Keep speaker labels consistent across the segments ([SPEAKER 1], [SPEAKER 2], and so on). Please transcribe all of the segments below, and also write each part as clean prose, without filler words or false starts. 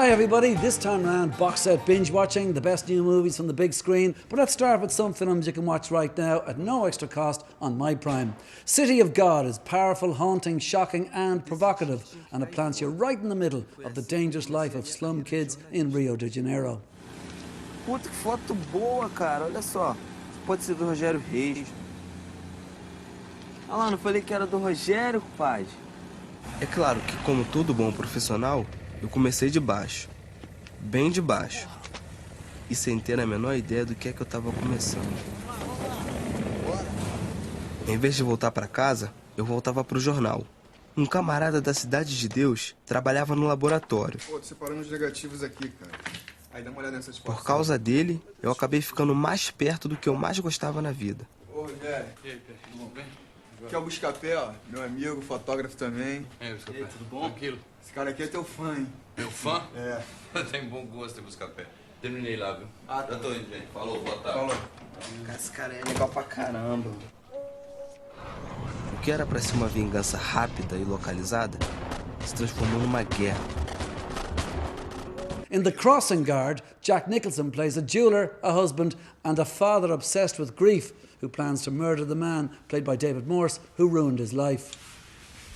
[SPEAKER 1] Hi everybody, this time around box set binge watching, the best new movies from the big screen, but let's start with some films you can watch right now at no extra cost on My Prime. City of God is powerful, haunting, shocking and provocative, and it plants you right in the middle of the dangerous life of slum kids in Rio de Janeiro.
[SPEAKER 2] Puta, que foto boa, cara, olha só. Pode ser do Rogério Reis. Ah lá, não falei que era do Rogério, compadre?
[SPEAKER 3] É claro que, como todo bom profissional, eu comecei de baixo. Bem de baixo. E sem ter a menor ideia do que é que eu tava começando. Em vez de voltar pra casa, eu voltava pro jornal. Um camarada da Cidade de Deus trabalhava no laboratório.
[SPEAKER 4] Pô, tô separando os negativos aqui, cara. Aí dá uma olhada nessas fotos.
[SPEAKER 3] Por causa dele, eu acabei ficando mais perto do que eu mais gostava na vida.
[SPEAKER 4] Ô, Rogério. E aí, Pret, tudo bom? Bem? Aqui é o Buscapé, ó. Meu amigo, fotógrafo também.
[SPEAKER 5] E aí, Buscapé?
[SPEAKER 4] E aí, tudo bom?
[SPEAKER 5] Tranquilo.
[SPEAKER 4] Esse cara aqui é teu fã, hein?
[SPEAKER 5] Meu fã?
[SPEAKER 4] É.
[SPEAKER 5] Tem bom gosto, Buscapé. Terminei lá, viu?
[SPEAKER 4] Ah, tá.
[SPEAKER 5] Já tô indo, gente. Falou, boa tarde.
[SPEAKER 4] Falou.
[SPEAKER 2] Cara, esse cara é legal pra caramba.
[SPEAKER 3] O que era pra ser uma vingança rápida e localizada se transformou numa guerra.
[SPEAKER 1] In The Crossing Guard, Jack Nicholson plays a jeweler, a husband and a father obsessed with grief who plans to murder the man, played by David Morse, who ruined his life.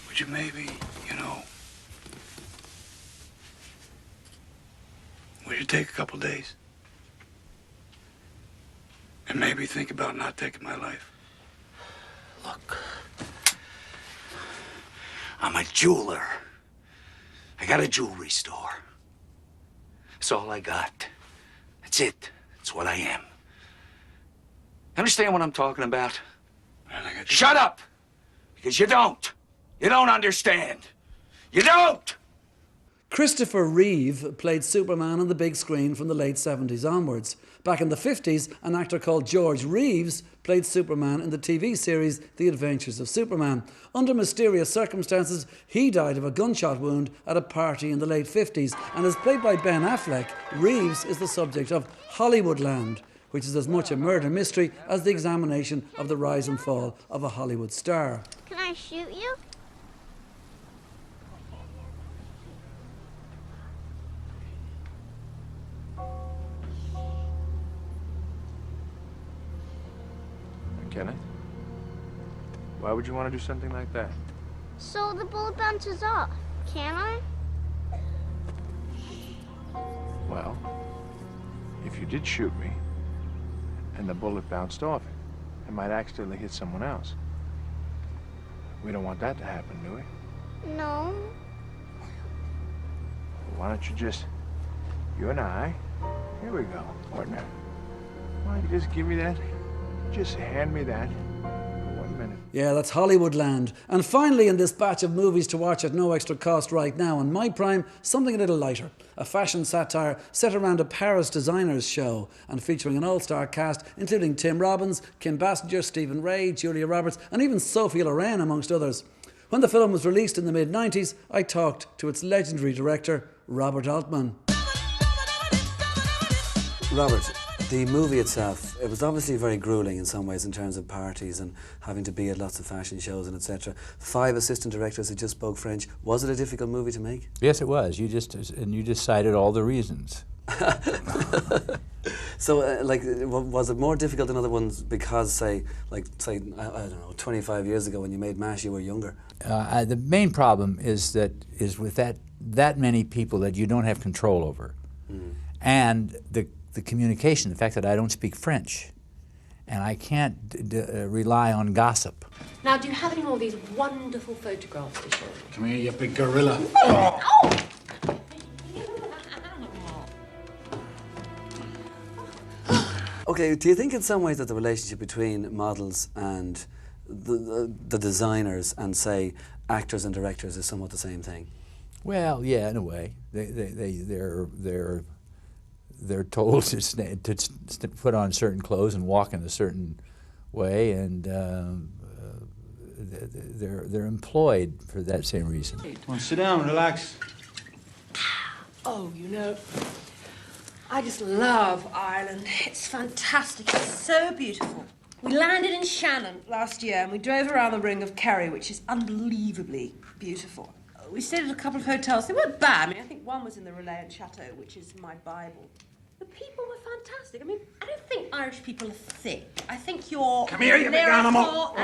[SPEAKER 6] Would you maybe, would you take a couple days? And maybe think about not taking my life? Look, I'm a jeweler. I got a jewelry store. That's all I got. That's it. That's what I am. Understand what I'm talking about? Shut up! Because you don't. You don't understand. You don't!
[SPEAKER 1] Christopher Reeve played Superman on the big screen from the late 70s onwards. Back in the 50s, an actor called George Reeves played Superman in the TV series The Adventures of Superman. Under mysterious circumstances, he died of a gunshot wound at a party in the late 50s, and as played by Ben Affleck, Reeves is the subject of Hollywoodland, which is as much a murder mystery as the examination of the rise and fall of a Hollywood star.
[SPEAKER 7] Can I shoot you?
[SPEAKER 8] Kenneth? Why would you want to do something like that?
[SPEAKER 7] So the bullet bounces off, can I?
[SPEAKER 8] Well, if you did shoot me, and the bullet bounced off it might accidentally hit someone else. We don't want that to happen, do we?
[SPEAKER 7] No.
[SPEAKER 8] Why don't you just, you and I, here we go, partner. Why don't you just give me that? Just hand me that for 1 minute.
[SPEAKER 1] Yeah, that's Hollywoodland. And finally, in this batch of movies to watch at no extra cost right now on My Prime, something a little lighter. A fashion satire set around a Paris designers show and featuring an all-star cast including Tim Robbins, Kim Basinger, Stephen Ray, Julia Roberts and even Sophie Loren, amongst others. When the film was released in the mid-90s, I talked to its legendary director, Robert Altman. Robert, the movie itself, it was obviously very gruelling in some ways in terms of parties and having to be at lots of fashion shows and etc. 5 assistant directors who just spoke French. Was it a difficult movie to make?
[SPEAKER 9] Yes, it was. You just cited all the reasons.
[SPEAKER 1] So, was it more difficult than other ones because, say, I don't know, 25 years ago when you made MASH, you were younger?
[SPEAKER 9] The main problem is with that many people that you don't have control over, and the communication, the fact that I don't speak French, and I can't rely on gossip.
[SPEAKER 10] Now, do you have any more of these wonderful photographs to show?
[SPEAKER 6] Come here, you big gorilla.
[SPEAKER 10] Oh!
[SPEAKER 1] Okay, do you think in some ways that the relationship between models and the designers and, say, actors and directors is somewhat the same thing?
[SPEAKER 9] Well, yeah, in a way. They're told to put on certain clothes and walk in a certain way, and they're employed for that same reason.
[SPEAKER 6] Come on, sit down, relax.
[SPEAKER 10] Oh, I just love Ireland. It's fantastic. It's so beautiful. We landed in Shannon last year and we drove around the Ring of Kerry, which is unbelievably beautiful.
[SPEAKER 11] we stayed at a couple of hotels. They weren't bad. I mean, I think one was in the Reliant Chateau, which is my Bible. The people were fantastic. I mean, I don't think Irish people are thick. I think you're...
[SPEAKER 6] Come here, you big animal!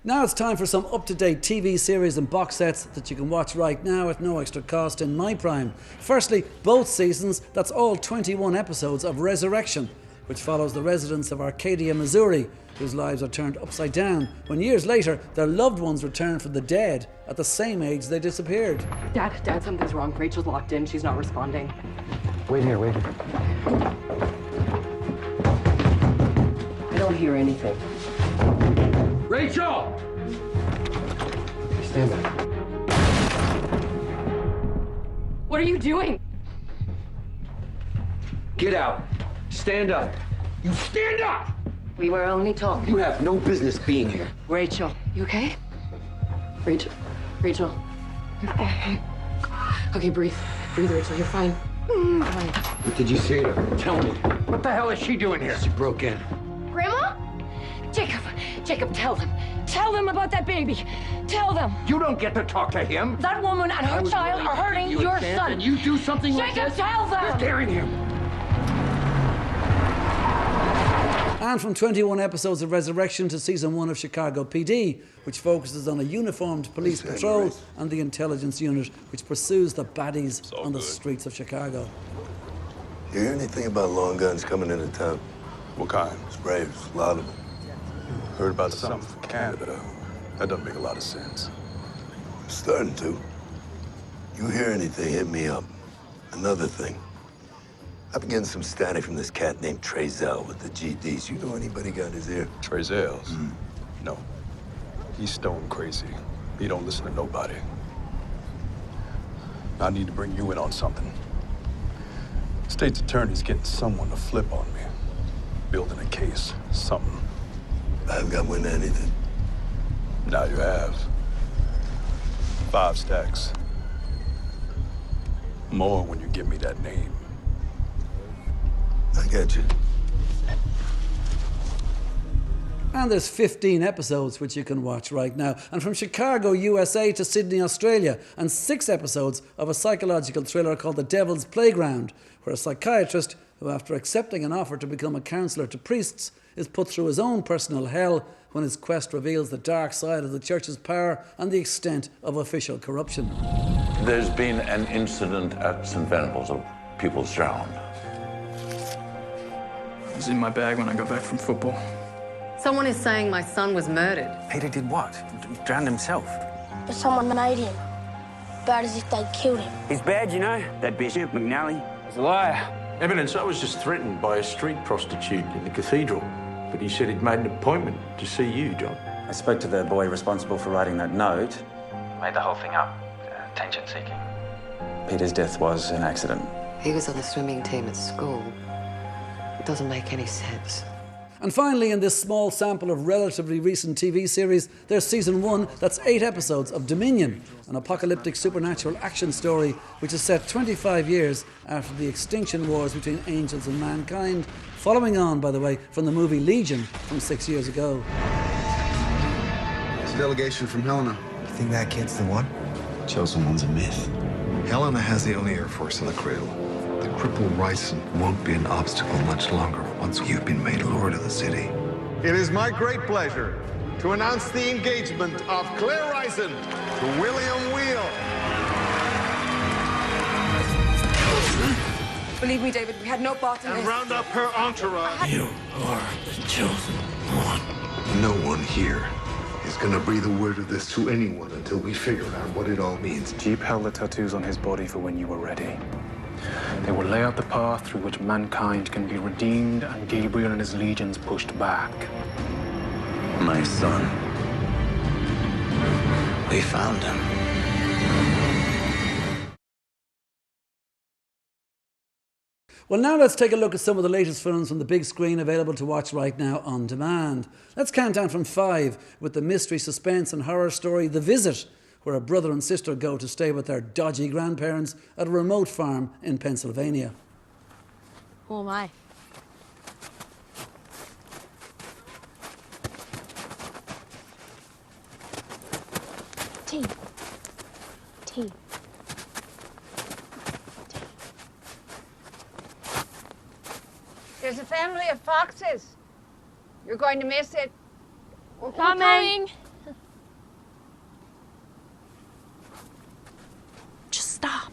[SPEAKER 1] Now it's time for some up-to-date TV series and box sets that you can watch right now at no extra cost in My Prime. Firstly, both seasons, that's all 21 episodes of Resurrection, which follows the residents of Arcadia, Missouri, whose lives are turned upside down when years later their loved ones return from the dead at the same age they disappeared.
[SPEAKER 12] Dad, something's wrong. Rachel's locked in. She's not responding.
[SPEAKER 8] Wait here.
[SPEAKER 12] I don't hear anything.
[SPEAKER 8] Rachel! Stand up.
[SPEAKER 12] What are you doing?
[SPEAKER 8] Get out. Stand up. You stand up!
[SPEAKER 12] We were only talking.
[SPEAKER 8] You have no business being here.
[SPEAKER 12] Rachel, you okay? Rachel. Okay, breathe, Rachel. You're fine. Fine.
[SPEAKER 8] What did you say to her? Tell me. What the hell is she doing here? She broke in.
[SPEAKER 7] Grandma?
[SPEAKER 12] Jacob, tell them. Tell them about that baby. Tell them.
[SPEAKER 8] You don't get to talk to him.
[SPEAKER 12] That woman and her child are hurting your son.
[SPEAKER 8] And you do something like this?
[SPEAKER 12] Jacob, tell them.
[SPEAKER 8] You're scaring him.
[SPEAKER 1] And from 21 episodes of Resurrection to season 1 of Chicago PD, which focuses on a uniformed police patrol and the intelligence unit, which pursues the baddies on the streets of Chicago.
[SPEAKER 13] You hear anything about long guns coming into town?
[SPEAKER 14] What kind?
[SPEAKER 13] Sprays, a lot of them.
[SPEAKER 14] Heard about something from Canada. That doesn't make a lot of sense.
[SPEAKER 13] Starting to. You hear anything, hit me up. Another thing. I've been getting some static from this cat named Trezell with the GDs. You know anybody got his ear?
[SPEAKER 14] Trezell's? No. He's stone crazy. He don't listen to nobody. I need to bring you in on something. State's attorney's getting someone to flip on me. Building a case, something.
[SPEAKER 13] I haven't got wind of anything.
[SPEAKER 14] Now you have. 5 stacks. More when you give me that name.
[SPEAKER 13] I get you.
[SPEAKER 1] And there's 15 episodes which you can watch right now. And from Chicago, USA to Sydney, Australia, and 6 episodes of a psychological thriller called The Devil's Playground, where a psychiatrist who, after accepting an offer to become a counsellor to priests, is put through his own personal hell when his quest reveals the dark side of the church's power and the extent of official corruption.
[SPEAKER 15] There's been an incident at St. Venables of people's drowned.
[SPEAKER 16] It's in my bag when I got back from football.
[SPEAKER 17] Someone is saying my son was murdered.
[SPEAKER 18] Peter did what? He drowned himself.
[SPEAKER 7] But someone made him. About as if they'd killed him.
[SPEAKER 18] He's bad, you know, that Bishop McNally. He's a liar.
[SPEAKER 19] Evidence I was just threatened by a street prostitute in the cathedral. But he said he'd made an appointment to see you, John.
[SPEAKER 18] I spoke to the boy responsible for writing that note. Made the whole thing up. Attention-seeking. Peter's death was an accident.
[SPEAKER 17] He was on the swimming team at school. It doesn't make any sense.
[SPEAKER 1] And finally, in this small sample of relatively recent TV series, there's season 1, that's 8 episodes of Dominion, an apocalyptic supernatural action story which is set 25 years after the extinction wars between angels and mankind, following on, by the way, from the movie Legion from 6 years ago.
[SPEAKER 20] It's a delegation from Helena.
[SPEAKER 21] You think that kid's the one?
[SPEAKER 20] Chosen one's a myth. Helena has the only Air Force in the cradle. The crippled Ryson won't be an obstacle much longer once you've been made Lord of the city.
[SPEAKER 22] It is my great pleasure to announce the engagement of Claire Ryson to William Wheel.
[SPEAKER 12] Believe me, David, we had no part in this.
[SPEAKER 22] And round up her entourage.
[SPEAKER 21] You are the chosen one.
[SPEAKER 20] No one here is gonna breathe a word of this to anyone until we figure out what it all means.
[SPEAKER 16] Jeep held the tattoos on his body for when you were ready. They will lay out the path through which mankind can be redeemed and Gabriel and his legions pushed back.
[SPEAKER 21] My son. We found him.
[SPEAKER 1] Well, now let's take a look at some of the latest films from the big screen available to watch right now on demand. Let's count down from 5 with the mystery, suspense and horror story The Visit, where a brother and sister go to stay with their dodgy grandparents at a remote farm in Pennsylvania.
[SPEAKER 7] Who am I?
[SPEAKER 4] tea.
[SPEAKER 5] There's a family of foxes. You're going to miss it.
[SPEAKER 4] We're coming.
[SPEAKER 5] Just stop.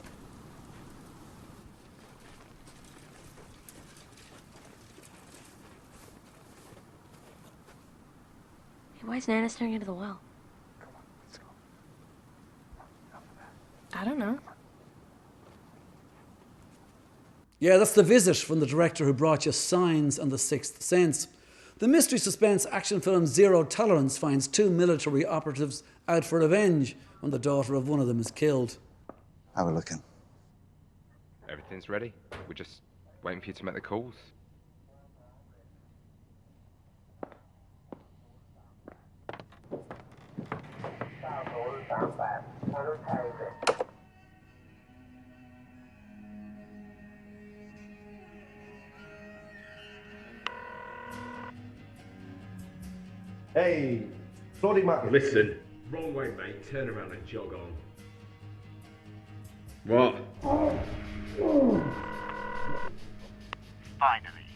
[SPEAKER 4] Hey, why is Nana staring into the well? I don't know.
[SPEAKER 1] Yeah, that's The Visit from the director who brought you Signs and The Sixth Sense. The mystery suspense action film Zero Tolerance finds two military operatives out for revenge when the daughter of one of them is killed.
[SPEAKER 23] How are we looking?
[SPEAKER 24] Everything's ready. We're just waiting for you to make the calls.
[SPEAKER 25] Hey, floating market.
[SPEAKER 26] Listen, wrong way, mate. Turn around and jog on. What?
[SPEAKER 6] Finally,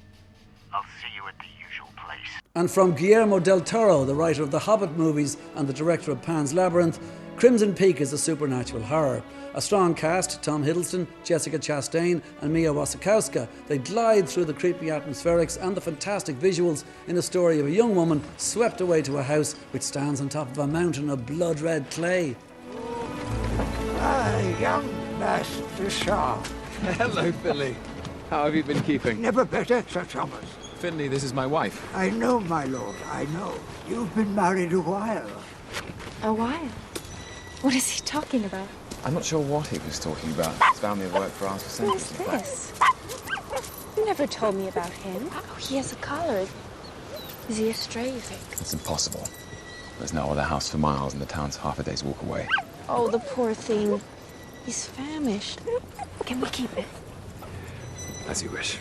[SPEAKER 6] I'll see you at the usual place.
[SPEAKER 1] And from Guillermo del Toro, the writer of the Hobbit movies and the director of Pan's Labyrinth, Crimson Peak is a supernatural horror. A strong cast, Tom Hiddleston, Jessica Chastain and Mia Wasikowska. They glide through the creepy atmospherics and the fantastic visuals in a story of a young woman swept away to a house which stands on top of a mountain of blood-red clay.
[SPEAKER 27] Young Master Shaw.
[SPEAKER 28] Hello, Finley. How have you been keeping?
[SPEAKER 27] Never better, Sir Thomas.
[SPEAKER 28] Finley, this is my wife.
[SPEAKER 27] I know, my lord, I know. You've been married a while.
[SPEAKER 4] A while? What is he talking about?
[SPEAKER 28] I'm not sure what he was talking about. His family have worked for us for centuries.
[SPEAKER 4] Who's this? You never told me about him. Oh, he has a collar. Is he a stray, you think?
[SPEAKER 28] It's impossible. There's no other house for miles, and the town's half a day's walk away.
[SPEAKER 4] Oh, the poor thing. He's famished. Can we keep it?
[SPEAKER 28] As you wish.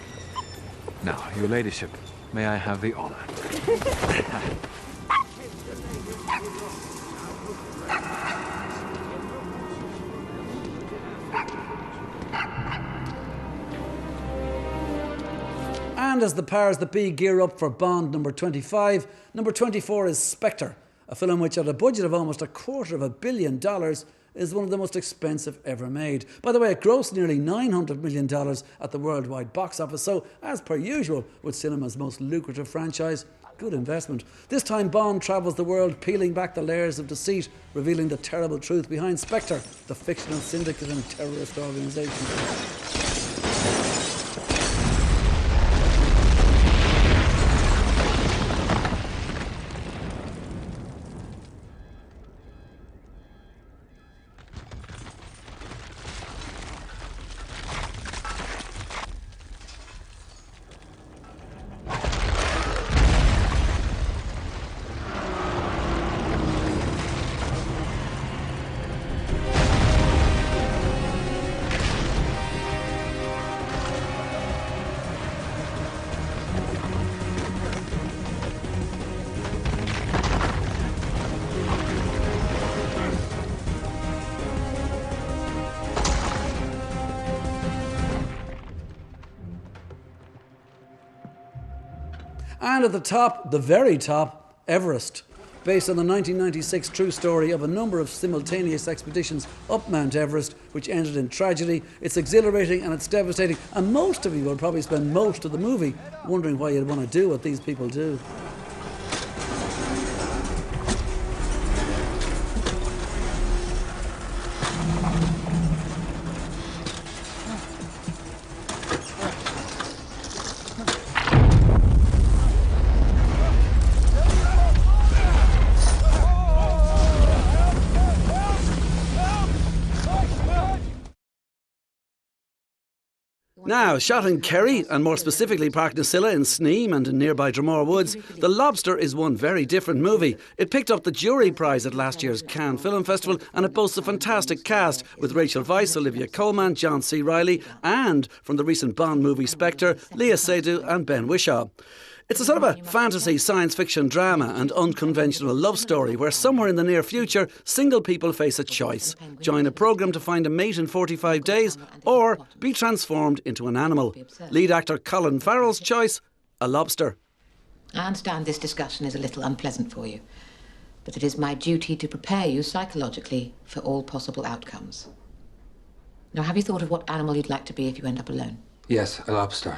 [SPEAKER 28] Now, your ladyship, may I have the honor?
[SPEAKER 1] And as the powers that be gear up for Bond number 25, number 24 is Spectre, a film which at a budget of almost $250 million is one of the most expensive ever made. By the way, it grossed nearly $900 million at the worldwide box office, so as per usual with cinema's most lucrative franchise, good investment. This time Bond travels the world peeling back the layers of deceit, revealing the terrible truth behind Spectre, the fictional syndicate and terrorist organisation. And at the top, the very top, Everest. Based on the 1996 true story of a number of simultaneous expeditions up Mount Everest, which ended in tragedy. It's exhilarating and it's devastating, and most of you will probably spend most of the movie wondering why you'd want to do what these people do. Now, shot in Kerry, and more specifically Parknasilla in Sneem and in nearby Dromore Woods, The Lobster is one very different movie. It picked up the jury prize at last year's Cannes Film Festival, and it boasts a fantastic cast with Rachel Weisz, Olivia Colman, John C. Reilly, and from the recent Bond movie Spectre, Leah Seydoux and Ben Whishaw. It's a sort of a fantasy, science fiction drama and unconventional love story where somewhere in the near future, single people face a choice. Join a programme to find a mate in 45 days or be transformed into an animal. Lead actor Colin Farrell's choice, a lobster.
[SPEAKER 2] I understand this discussion is a little unpleasant for you, but it is my duty to prepare you psychologically for all possible outcomes. Now, have you thought of what animal you'd like to be if you end up alone?
[SPEAKER 3] Yes, a lobster.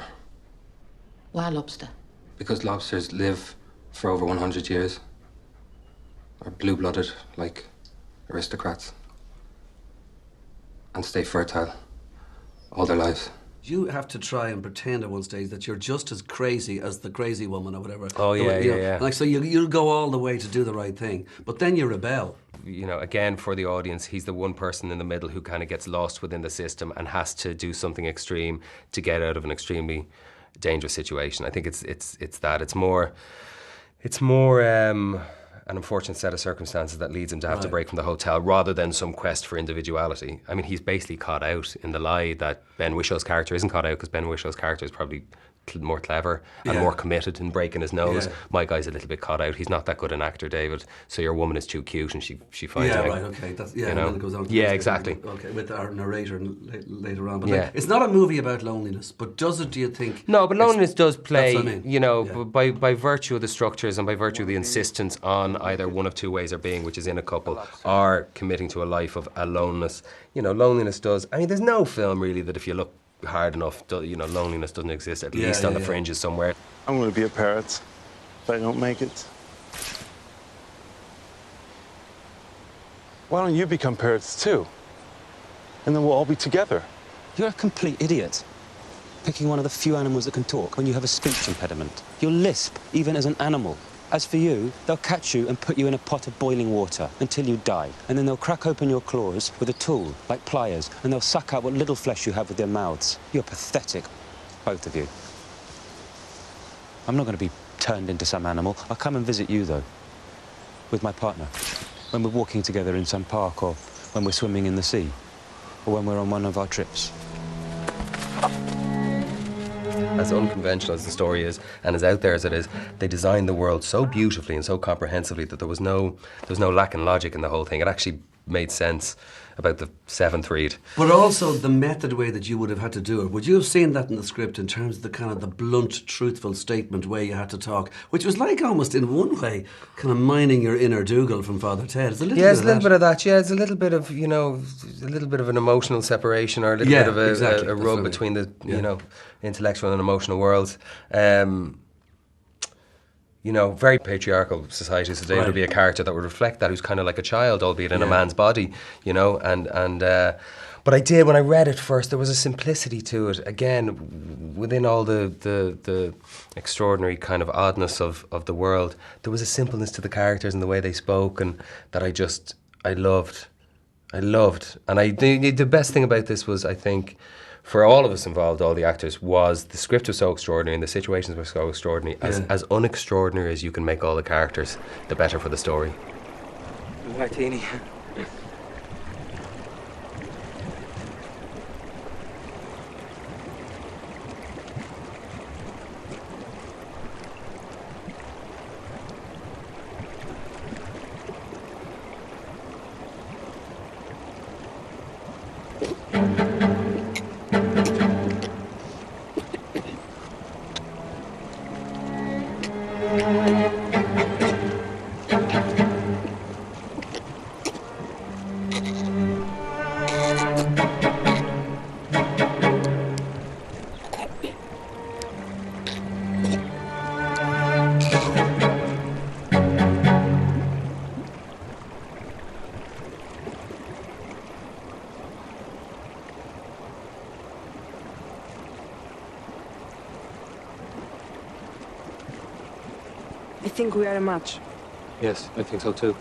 [SPEAKER 2] Why a lobster?
[SPEAKER 3] Because lobsters live for over 100 years. Are blue-blooded, like aristocrats. And stay fertile all their lives.
[SPEAKER 1] You have to try and pretend at one stage that you're just as crazy as the crazy woman or whatever.
[SPEAKER 8] Oh, yeah, yeah.
[SPEAKER 1] Like, so you'll go all the way to do the right thing, but then you rebel.
[SPEAKER 8] You know, again, for the audience, he's the one person in the middle who kind of gets lost within the system and has to do something extreme to get out of an extremely dangerous situation. I think it's that. It's more an unfortunate set of circumstances that leads him to have to break from the hotel rather than some quest for individuality. I mean, he's basically caught out in the lie that Ben Wishaw's character isn't caught out because Ben Wishaw's character is probably more clever and more committed in breaking his nose. My guy's a little bit caught out. He's not that good an actor, David. So your woman is too cute and she finds out.
[SPEAKER 1] Yeah, right, okay. That's,
[SPEAKER 8] you know?
[SPEAKER 1] And then it goes on to
[SPEAKER 8] exactly.
[SPEAKER 1] Okay, with our narrator later on. But like, it's not a movie about loneliness, but does it, do you think?
[SPEAKER 8] No, but loneliness does play,
[SPEAKER 1] I mean.
[SPEAKER 8] you know, by virtue of the structures and by virtue of the insistence on either one of two ways of being, which is in a couple, or committing to a life of aloneness. You know, loneliness does. I mean, there's no film really that if you look hard enough, you know, loneliness doesn't exist, at least on the fringes somewhere.
[SPEAKER 9] I'm going to be a parrot if I don't make it. Why don't you become parrots too? And then we'll all be together.
[SPEAKER 10] You're a complete idiot. Picking one of the few animals that can talk when you have a speech impediment. You'll lisp, even as an animal. As for you, they'll catch you and put you in a pot of boiling water until you die. And then they'll crack open your claws with a tool, like pliers, and they'll suck out what little flesh you have with their mouths. You're pathetic, both of you. I'm not going to be turned into some animal. I'll come and visit you, though, with my partner. When we're walking together in some park, or when we're swimming in the sea, or when we're on one of our trips.
[SPEAKER 8] As unconventional as the story is, and as out there as it is, they designed the world so beautifully and so comprehensively that there was no lack in logic in the whole thing. It actually made sense about the seventh read.
[SPEAKER 1] But also the method way that you would have had to do it. Would you have seen that in the script in terms of the kind of the blunt, truthful statement way you had to talk, which was like almost in one way kind of mining your inner Dougal from Father Ted? It's a little bit
[SPEAKER 8] it's a little bit of that. Yeah, it's a little bit of, you know, a little bit of an emotional separation or a little bit of a rub between the, you know, intellectual and emotional worlds. You know, very patriarchal society, so David would be a character that would reflect that, who's kind of like a child, albeit in a man's body, you know, but I did, when I read it first, there was a simplicity to it, again, within all the extraordinary kind of oddness of the world, there was a simpleness to the characters and the way they spoke, and that I loved. And the best thing about this was, I think, for all of us involved, all the actors, was the script was so extraordinary and the situations were so extraordinary. As unextraordinary as you can make all the characters, the better for the story.
[SPEAKER 10] Martini.
[SPEAKER 11] I think we are a match.
[SPEAKER 3] Yes, I think so too.